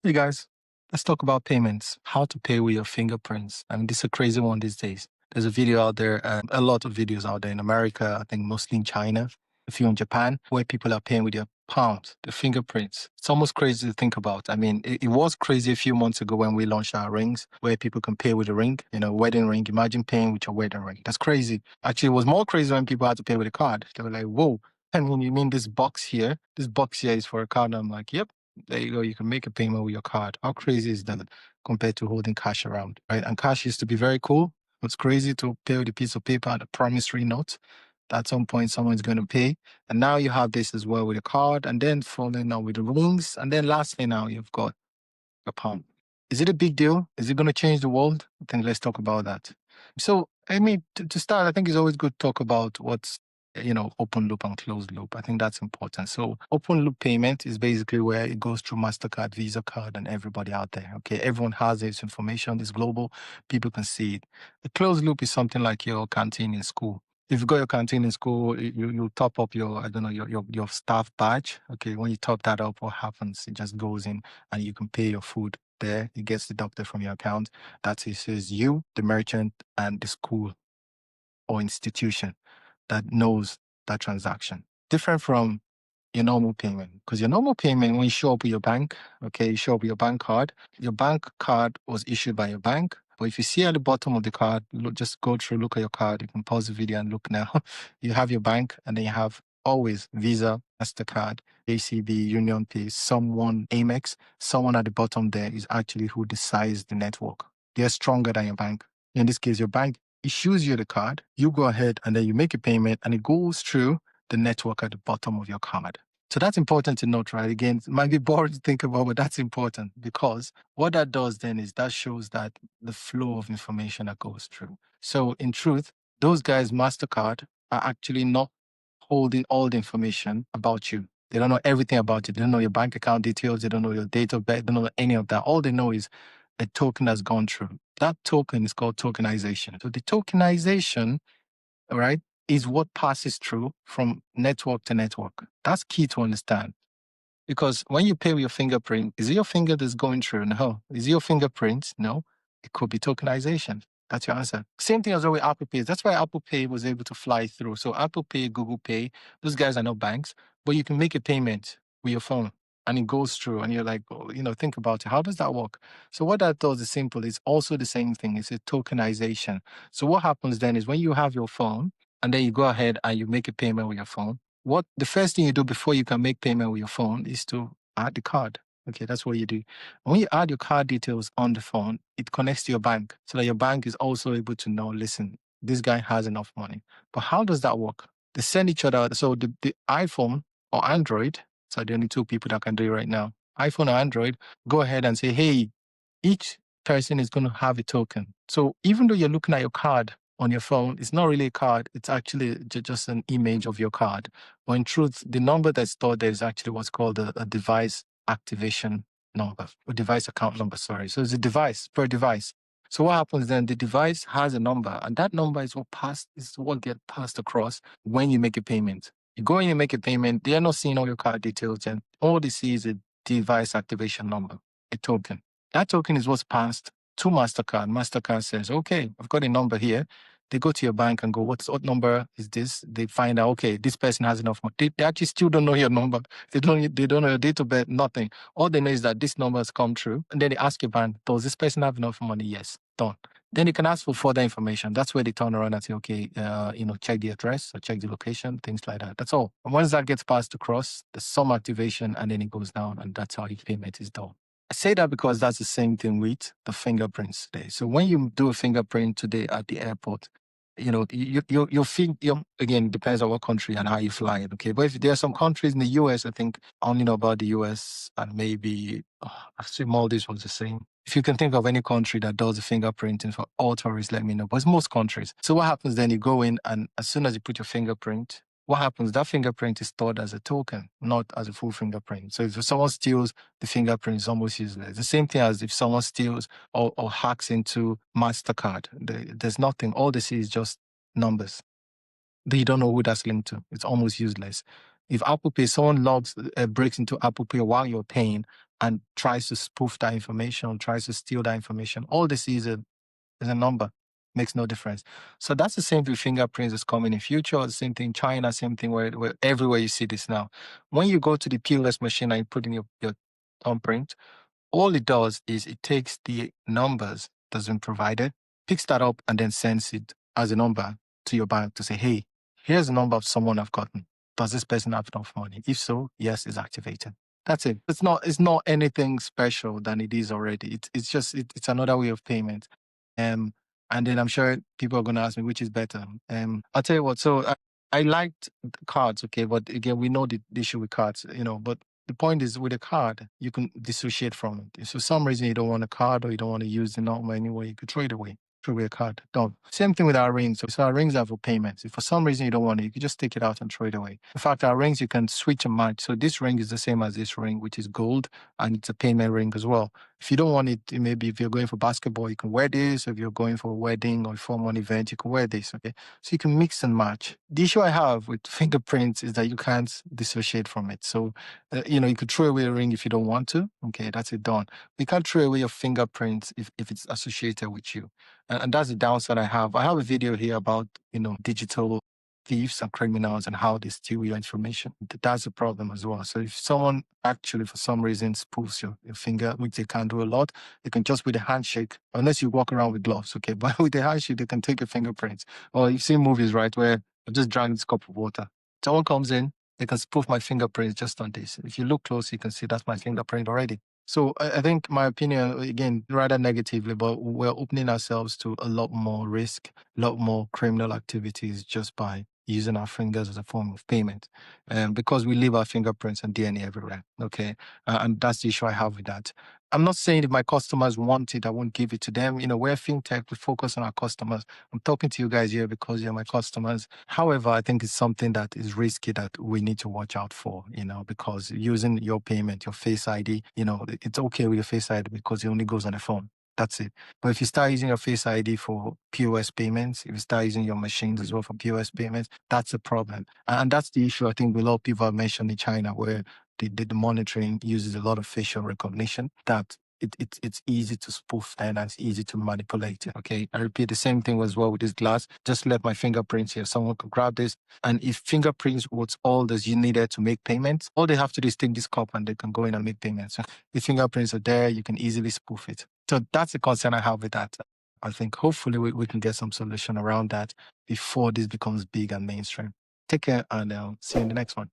Hey guys, let's talk about payments. How to pay with your fingerprints. I mean, this is a crazy one these days. There's a video out there, a lot of videos out there in America, I think mostly in China, a few in Japan, where people are paying with their palms, the fingerprints. It's almost crazy to think about. I mean, it was crazy a few months ago when we launched our rings, where people can pay with a ring, wedding ring. Imagine paying with your wedding ring. That's crazy. Actually, it was more crazy when people had to pay with a card. They were like, whoa. And when you mean this box here, is for a card. I'm like, yep, there you go. You can make a payment with your card. How crazy is that compared to holding cash around, right? And cash used to be very cool. It's crazy to pay with a piece of paper and a promissory note. At some point, someone's going to pay. And now you have this as well with a card, and then following on with the rings. And then lastly, now you've got a palm. Is it a big deal? Is it going to change the world? I think let's talk about that. So, I mean, to start, I think it's always good to talk about what's open loop and closed loop. I think that's important. So open loop payment is basically where it goes through MasterCard, Visa card, and everybody out there. Okay. Everyone has this information. It's global. People can see it. The closed loop is something like your canteen in school. If you go your canteen in school, you top up your, I don't know, your staff badge. Okay. When you top that up, what happens? It just goes in and you can pay your food there. It gets deducted from your account. That is you, the merchant, and the school or institution that knows that transaction. Different from your normal payment. Because your normal payment, when you show up with your bank, okay, you show up with your bank card was issued by your bank. But if you see at the bottom of the card, look, just go through, look at your card. You can pause the video and look now. You have your bank, and then you have always Visa, MasterCard, ACB, Union Pay, someone, Amex, someone at the bottom there is actually who decides the network. They're stronger than your bank. In this case, your bank issues you the card, you go ahead and then you make a payment, and it goes through the network at the bottom of your card. So that's important to note, right? Again, it might be boring to think about, but that's important because what that does then is that shows that the flow of information that goes through. So in truth, those guys, MasterCard, are actually not holding all the information about you. They don't know everything about you. They don't know your bank account details. They don't know your date of birth. They don't know any of that. All they know is a token has gone through. That token is called tokenization. So the tokenization, all right, is what passes through from network to network. That's key to understand. Because when you pay with your fingerprint, is it your finger that's going through? No. Is it your fingerprint? No. It could be tokenization. That's your answer. Same thing as with Apple Pay. That's why Apple Pay was able to fly through. So Apple Pay, Google Pay, those guys are not banks, but you can make a payment with your phone and it goes through and you're like, oh, think about it. How does that work? So what that does is simple. It's also the same thing. It's a tokenization. So what happens then is when you have your phone and then you go ahead and you make a payment with your phone, what the first thing you do before you can make payment with your phone is to add the card. Okay, that's what you do. When you add your card details on the phone, it connects to your bank so that your bank is also able to know, listen, this guy has enough money. But how does that work? They send each other. So the iPhone or Android, so the only two people that can do it right now, iPhone or Android, go ahead and say, hey, each person is going to have a token. So even though you're looking at your card on your phone, it's not really a card. It's actually just an image of your card. But in truth, the number that's stored there is actually what's called a device activation number, or device account number, sorry. So it's a device per device. So what happens then? The device has a number, and that number is what gets passed across when you make a payment. You go and you make a payment, they're not seeing all your card details, and all they see is a device activation number, a token. That token is what's passed to MasterCard. MasterCard says, okay, I've got a number here. They go to your bank and go, what number is this? They find out, okay, this person has enough money. They actually still don't know your number. They don't know your date of birth, nothing. All they know is that this number has come true. And then they ask your bank, does this person have enough money? Yes, done. Then you can ask for further information. That's where they turn around and say, okay, check the address or check the location, things like that. That's all. And once that gets passed across, there's some activation and then it goes down, and that's how your payment is done. I say that because that's the same thing with the fingerprints today. So when you do a fingerprint today at the airport, again, depends on what country and how you fly it. Okay. But if there are some countries in the US, I think I only know about the US and maybe, I see Maldives was the same. If you can think of any country that does the fingerprinting for all tourists, let me know. But it's most countries. So what happens then? You go in and as soon as you put your fingerprint, what happens? That fingerprint is stored as a token, not as a full fingerprint. So if someone steals the fingerprint, it's almost useless. The same thing as if someone steals or hacks into MasterCard. There's nothing. All they see is just numbers. They don't know who that's linked to. It's almost useless. If Apple Pay, someone breaks into Apple Pay while you're paying and tries to spoof that information, tries to steal that information, all they see is a number. Makes no difference. So that's the same with fingerprints is coming in future. The same thing in China, same thing where everywhere you see this now. When you go to the POS machine and you put in your thumbprint, all it does is it takes the numbers that's been provided, picks that up, and then sends it as a number to your bank to say, hey, here's the number of someone I've gotten. Does this person have enough money? If so, yes, it's activated. That's it. It's not anything special than it is already. It's just it's another way of payment. Um and then I'm sure people are gonna ask me which is better. I'll tell you what, so I liked the cards, okay, but again we know the issue with cards, but the point is with a card, you can dissociate from it. If for some reason you don't want a card or you don't want to use the normal anyway, you could throw it away. Throw away a card. Done. Same thing with our rings. So our rings are for payments. If for some reason you don't want it, you can just take it out and throw it away. In fact, our rings you can switch and match. So this ring is the same as this ring, which is gold, and it's a payment ring as well. If you don't want it, maybe if you're going for basketball, you can wear this. Or if you're going for a wedding or for one event, you can wear this. Okay. So you can mix and match. The issue I have with fingerprints is that you can't dissociate from it. So you could throw away a ring if you don't want to. Okay, that's it done. You can't throw away your fingerprints if it's associated with you. And that's the downside I have. I have a video here about, digital thieves and criminals and how they steal your information. That's a problem as well. So if someone actually, for some reason, spoofs your finger, which they can do a lot, they can just with a handshake, unless you walk around with gloves, okay, but with a handshake, they can take your fingerprints. Or you've seen movies, right, where I just drank this cup of water. Someone comes in, they can spoof my fingerprints just on this. If you look close, you can see that's my fingerprint already. So I think my opinion, again, rather negatively, but we're opening ourselves to a lot more risk, a lot more criminal activities just by using our fingers as a form of payment. Because we leave our fingerprints and DNA everywhere. Okay. And that's the issue I have with that. I'm not saying if my customers want it, I won't give it to them. We're fintech, we focus on our customers. I'm talking to you guys here because you're my customers. However, I think it's something that is risky that we need to watch out for, because using your payment, your Face ID, it's okay with your Face ID because it only goes on the phone. That's it. But if you start using your Face ID for POS payments, if you start using your machines as well for POS payments, that's a problem. And that's the issue I think a lot of people have mentioned in China where the monitoring uses a lot of facial recognition that it's easy to spoof and it's easy to manipulate it. Okay. I repeat the same thing as well with this glass. Just left my fingerprints here. Someone could grab this. And if fingerprints was all that you needed to make payments, all they have to do is take this cup and they can go in and make payments. So if fingerprints are there, you can easily spoof it. So that's the concern I have with that. I think hopefully we can get some solution around that before this becomes big and mainstream. Take care and see you in the next one.